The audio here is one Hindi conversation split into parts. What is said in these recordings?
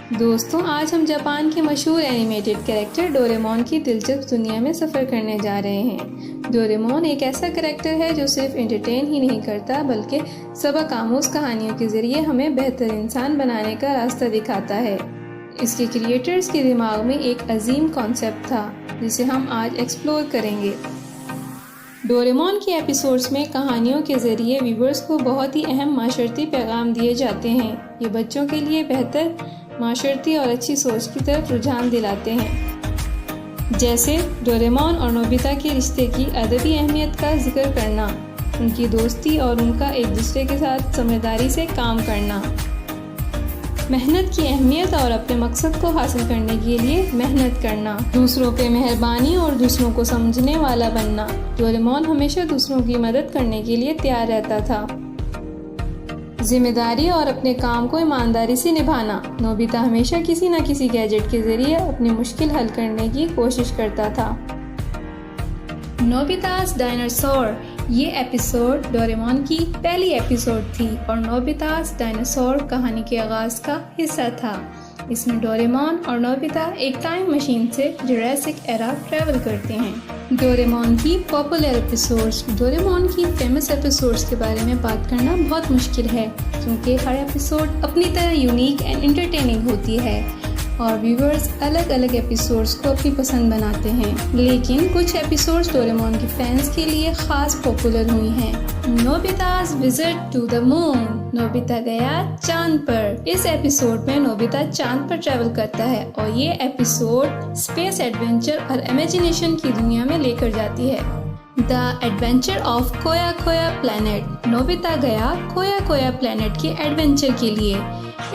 दोस्तों, आज हम जापान के मशहूर एनिमेटेड कैरेक्टर डोरेमोन की दिलचस्प दुनिया में सफ़र करने जा रहे हैं। डोरेमोन एक ऐसा कैरेक्टर है जो सिर्फ एंटरटेन ही नहीं करता बल्कि सबक आमूज़ कहानियों के ज़रिए हमें बेहतर इंसान बनाने का रास्ता दिखाता है। इसके क्रिएटर्स के दिमाग में एक अजीम कॉन्सेप्ट था जिसे हम आज एक्सप्लोर करेंगे। डोरेमोन के एपिसोड्स में कहानियों के ज़रिए व्यूवर्स को बहुत ही अहम माशरती पैगाम दिए जाते हैं। ये बच्चों के लिए बेहतर माशरती और अच्छी सोच की तरफ रुझान दिलाते हैं, जैसे डोरेमोन और नोबिता के रिश्ते की अदबी अहमियत का जिक्र करना, उनकी दोस्ती और उनका एक दूसरे के साथ समझदारी से काम करना, मेहनत की अहमियत और अपने मकसद को हासिल करने के लिए मेहनत करना, दूसरों पे मेहरबानी और दूसरों को समझने वाला बनना। डोरेमोन हमेशा दूसरों की मदद करने के लिए तैयार रहता था। जिम्मेदारी और अपने काम को ईमानदारी से निभाना। नोबिता हमेशा किसी न किसी गैजेट के जरिए अपनी मुश्किल हल करने की कोशिश करता था। नोबितास डायनासोर, ये एपिसोड डोरेमोन की पहली एपिसोड थी और नोबितास डायनासोर कहानी के आगाज का हिस्सा था। इसमें डोरेमोन और नोबिता एक टाइम मशीन से जुरासिक एरा ट्रैवल करते हैं। डोरेमोन की पॉपुलर एपिसोड्स। डोरेमोन की फेमस एपिसोड्स के बारे में बात करना बहुत मुश्किल है क्योंकि हर एपिसोड अपनी तरह यूनिक एंड एंटरटेनिंग होती है और व्यूवर्स अलग अलग एपिसोड्स को अपनी पसंद बनाते हैं। लेकिन कुछ एपिसोड्स डोरेमोन के फैंस के लिए खास पॉपुलर हुई हैं। Nobita's visit to the moon. Nobita गया चांद पर। इस एपिसोड में नोबिता चांद पर ट्रैवल करता है और ये एपिसोड स्पेस एडवेंचर और इमेजिनेशन की दुनिया में लेकर जाती है। द एडवेंचर ऑफ खोया खोया प्लैनेट। नोबिता गया खोया खोया प्लैनेट के एडवेंचर के लिए।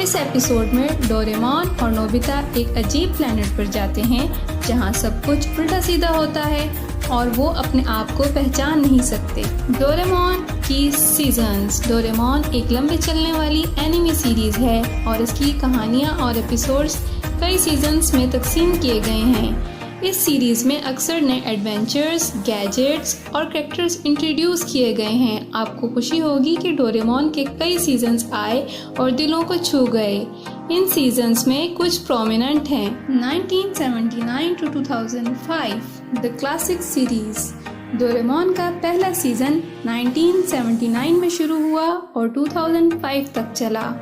इस एपिसोड में डोरेमोन और नोबिता एक अजीब प्लैनेट पर जाते हैं जहां सब कुछ उल्टा सीधा होता है और वो अपने आप को पहचान नहीं सकते। डोरेमोन की सीजन्स। डोरेमोन एक लंबी चलने वाली एनिमे सीरीज है और इसकी कहानियां और एपिसोड्स कई सीजन्स में तकसीम किए गए हैं। इस सीरीज में अक्सर नए एडवेंचर्स, गैजेट्स और कैरेक्टर्स इंट्रोड्यूस किए गए हैं। आपको खुशी होगी कि डोरेमोन के कई सीजन्स आए और दिलों को छू गए। इन सीजन्स में कुछ प्रोमिनेंट हैं। 1979 to 2005 the classic series. Doraemon का पहला सीजन 1979 में शुरू हुआ और 2005 तक चला।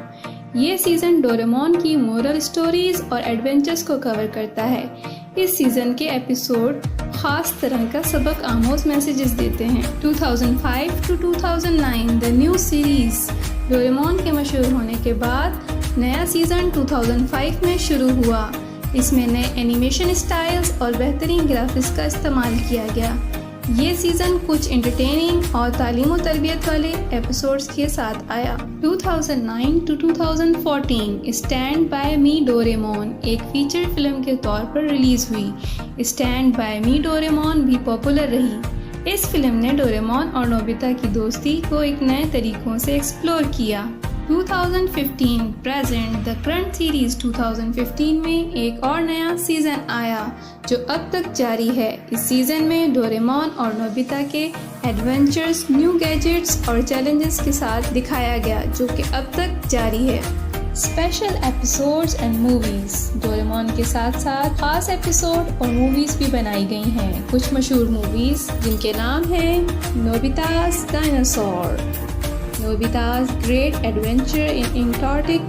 ये सीजन डोरेमोन की मोरल स्टोरीज और एडवेंचर्स को कवर करता है। इस सीजन के एपिसोड खास तरह का सबक आमोज मैसेजेस देते हैं। 2005 to 2009 the new series. Doraemon के मशहूर होने के बाद नया सीजन 2005 में शुरू हुआ। इसमें नए एनिमेशन स्टाइल्स और बेहतरीन ग्राफिक्स का इस्तेमाल किया गया। ये सीजन कुछ एंटरटेनिंग और तालीम और तरबियत वाले एपिसोड्स के साथ आया। 2009 to 2014 stand by me Doraemon एक फीचर फिल्म के तौर पर रिलीज हुई। स्टैंड बाय मी डोरेमोन भी पॉपुलर रही। इस फिल्म ने डोरेमोन और नोबिता की दोस्ती को एक नए तरीकों से एक्सप्लोर किया। 2015 प्रेजेंट द करंट सीरीज। 2015 में एक और नया सीजन आया जो अब तक जारी है। इस सीजन में डोरेमोन और नोबिता के एडवेंचर्स, न्यू गैजेट्स और चैलेंजेस के साथ दिखाया गया जो कि अब तक जारी है। Special episodes and movies. Doraemon के साथ साथ खास एपिसोड और मूवीज भी बनाई गई हैं। कुछ मशहूर मूवीज जिनके नाम हैं Nobita's dinosaur, Nobita's great adventure in Antarctic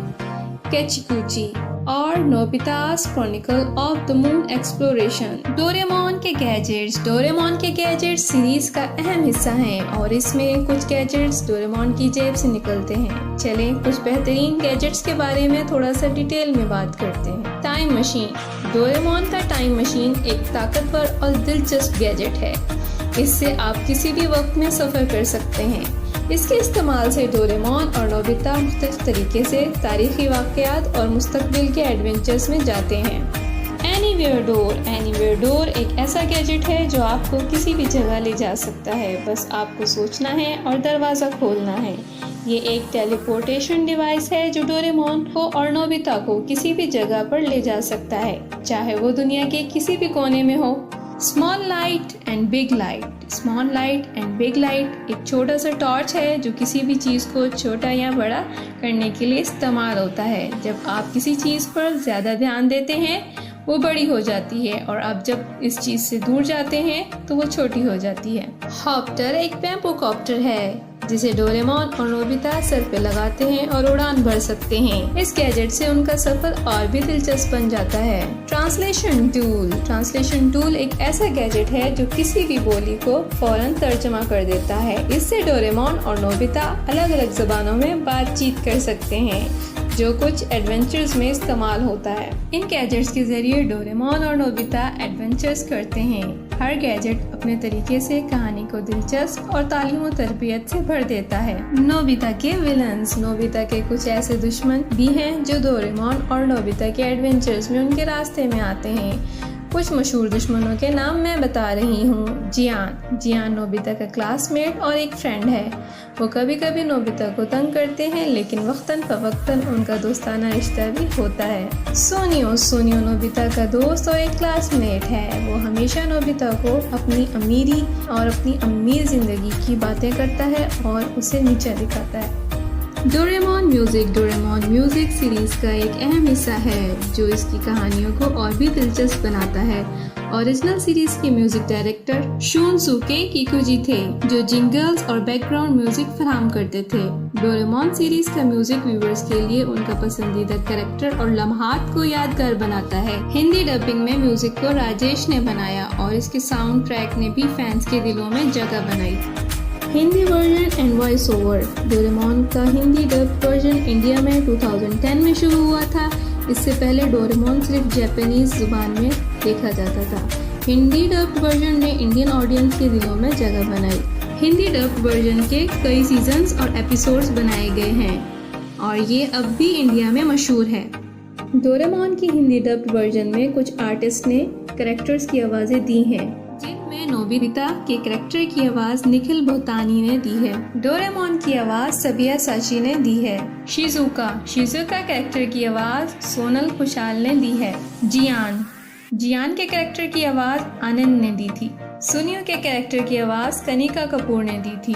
Kachi Kochi और Nobita's chronicle of the moon exploration. Doraemon के गैजेट्स। डोरेमोन के गैजेट्स सीरीज का अहम हिस्सा हैं और इसमें कुछ गैजेट्स डोरेमोन की जेब से निकलते हैं। चलें कुछ बेहतरीन गैजेट्स के बारे में थोड़ा सा डिटेल में बात करते हैं। Time machine. डोरेमोन का टाइम मशीन एक ताकतवर और दिलचस्प गैजेट है। इससे आप किसी भी वक्त में सफ़र कर सकते हैं। इसके इस्तेमाल से डोरेमोन और नोबिता मुख्तलिफ तरीके से तारीखी वाक़यात और मुस्तकबिल के एडवेंचर्स में जाते हैं। Anywhere door. एनीवेयर डोर एक ऐसा गैजेट है जो आपको किसी भी जगह ले जा सकता है। बस आपको सोचना है और दरवाज़ा खोलना है। ये एक टेलीपोर्टेशन डिवाइस है जो डोरेमोन को और नोबिता को किसी भी जगह पर ले जा सकता है, चाहे वो दुनिया के किसी भी कोने में हो। Small light and big light. Small light and big light एक छोटा सा टॉर्च है जो किसी भी चीज़ को छोटा या बड़ा करने के लिए इस्तेमाल होता है। जब आप किसी चीज़ पर ज़्यादा ध्यान देते हैं वो बड़ी हो जाती है और आप जब इस चीज़ से दूर जाते हैं तो वो छोटी हो जाती है। हॉप्टर एक बैम्बू कॉप्टर है जिसे डोरेमोन और नोबिता सर पे लगाते हैं और उड़ान भर सकते हैं। इस गैजेट से उनका सफर और भी दिलचस्प बन जाता है। Translation tool. ट्रांसलेशन टूल एक ऐसा गैजेट है जो किसी भी बोली को फौरन तर्जमा कर देता है। इससे डोरेमोन और नोबिता अलग अलग जबानों में बातचीत कर सकते हैं जो कुछ एडवेंचर्स में इस्तेमाल होता है। इन गैजेट्स के जरिए डोरेमोन और नोबिता एडवेंचर्स करते हैं। हर गैजेट अपने तरीके से कहानी को दिलचस्प और तालीम और तरबियत से भर देता है। नोबिता के विलन्स। नोबिता के कुछ ऐसे दुश्मन भी हैं जो डोरेमोन और नोबिता के एडवेंचर्स में उनके रास्ते में आते हैं। कुछ मशहूर दुश्मनों के नाम मैं बता रही हूँ। जियान नोबिता का क्लासमेट और एक फ्रेंड है। वो कभी कभी नोबिता को तंग करते हैं लेकिन वक्तन फवक्तन उनका दोस्ताना रिश्ता भी होता है। सोनियो नोबिता का दोस्त और एक क्लासमेट है। वो हमेशा नोबिता को अपनी अमीरी और अपनी अमीर जिंदगी की बातें करता है और उसे नीचा दिखाता है। डोरेमोन म्यूजिक सीरीज का एक अहम हिस्सा है जो इसकी कहानियों को और भी दिलचस्प बनाता है। ओरिजिनल सीरीज के म्यूजिक डायरेक्टर शूनसुके किकुजी थे जो जिंगल्स और बैकग्राउंड म्यूजिक फराहम करते थे। डोरेमोन सीरीज का म्यूजिक व्यूअर्स के लिए उनका पसंदीदा कैरेक्टर और लम्हात को यादगार बनाता है। हिंदी डबिंग में म्यूजिक को राजेश ने बनाया और इसके साउंड ट्रैक ने भी फैंस के दिलों में जगह बनाई। Hindi version and voice over. Doraemon का हिंदी डब वर्जन इंडिया में 2010 में शुरू हुआ था। इससे पहले डोरेमोन सिर्फ जापानीज जुबान में देखा जाता था। हिंदी डब वर्जन ने इंडियन ऑडियंस के दिलों में जगह बनाई। हिंदी डब वर्जन के कई सीजन्स और एपिसोड्स बनाए गए हैं और ये अब भी इंडिया में मशहूर है। डोरेमोन की हिंदी डब वर्जन में कुछ आर्टिस्ट ने कैरेक्टर्स की आवाज़ें दी हैं जिनमें नोबिता के कैरेक्टर की आवाज निखिल बोतानी ने दी है। डोरेमोन की आवाज सबिया साची ने दी है। शिजुका कैरेक्टर की आवाज सोनल खुशाल ने दी है। जियान के कैरेक्टर की आवाज आनंद ने दी थी। सुनियो के कैरेक्टर की आवाज कनिका कपूर ने दी थी।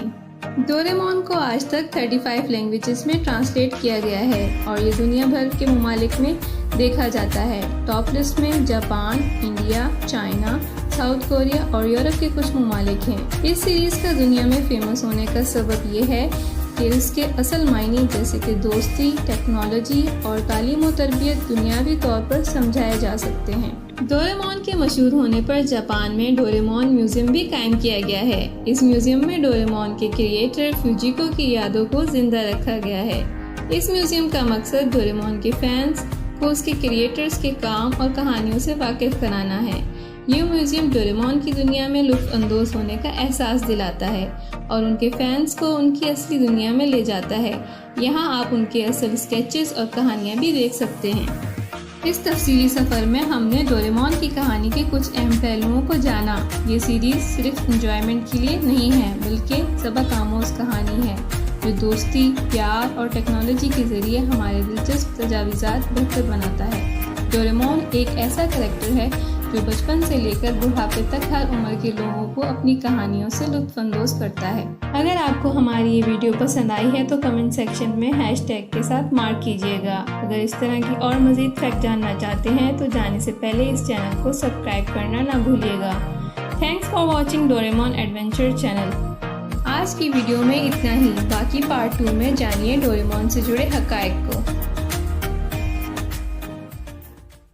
डोरेमोन को आज तक 35 लैंग्वेजेस में ट्रांसलेट किया गया है और ये दुनिया भर के ममालिक में देखा जाता है। टॉप लिस्ट में Japan, India, China, south Korea और यूरोप के कुछ ममालिक हैं। इस सीरीज का दुनिया में फेमस होने का सबब ये है कि इसके असल मायने जैसे कि दोस्ती, टेक्नोलॉजी और तालीम और तरबियत दुनियावी तौर पर समझाए जा सकते हैं। डोरेमोन के मशहूर होने पर जापान में डोरेमोन म्यूजियम भी कायम किया गया है। इस म्यूजियम में डोरेमोन के क्रिएटर फुजिको की यादों को जिंदा रखा गया है। इस म्यूजियम का मकसद डोरेमोन के फैंस को उसके क्रिएटर्स के काम और कहानियों से वाकिफ कराना है। ये म्यूजियम डोरेमोन की दुनिया में लुत्फ अंदोज होने का एहसास दिलाता है और उनके फैंस को उनकी असली दुनिया में ले जाता है। यहाँ आप उनके असल स्केचेस और कहानियाँ भी देख सकते हैं। इस तफसीली सफ़र में हमने डोरेमोन की कहानी के कुछ अहम पहलुओं को जाना। ये सीरीज़ सिर्फ एंजॉयमेंट के लिए नहीं है बल्कि सबक आमोज़ कहानी है जो दोस्ती, प्यार और टेक्नोलॉजी के ज़रिए हमारे दिलचस्प तजावीज़ात बेहतर बनाता है। डोरेमोन एक ऐसा कैरेक्टर है जो बचपन से लेकर बुढ़ापे तक हर उम्र के लोगों को अपनी कहानियों से लुत्फानंदोज करता है। अगर आपको हमारी ये वीडियो पसंद आई है तो कमेंट सेक्शन में हैशटैग के साथ मार्क कीजिएगा। अगर इस तरह की और मज़ीद फैक्ट जानना चाहते हैं तो जाने से पहले इस चैनल को सब्सक्राइब करना ना भूलिएगा। Thanks for watching Doraemon adventure channel. आज की वीडियो में इतना ही। बाकी पार्ट 2 में जानिए डोरेमोन से जुड़े हक़ाइक़।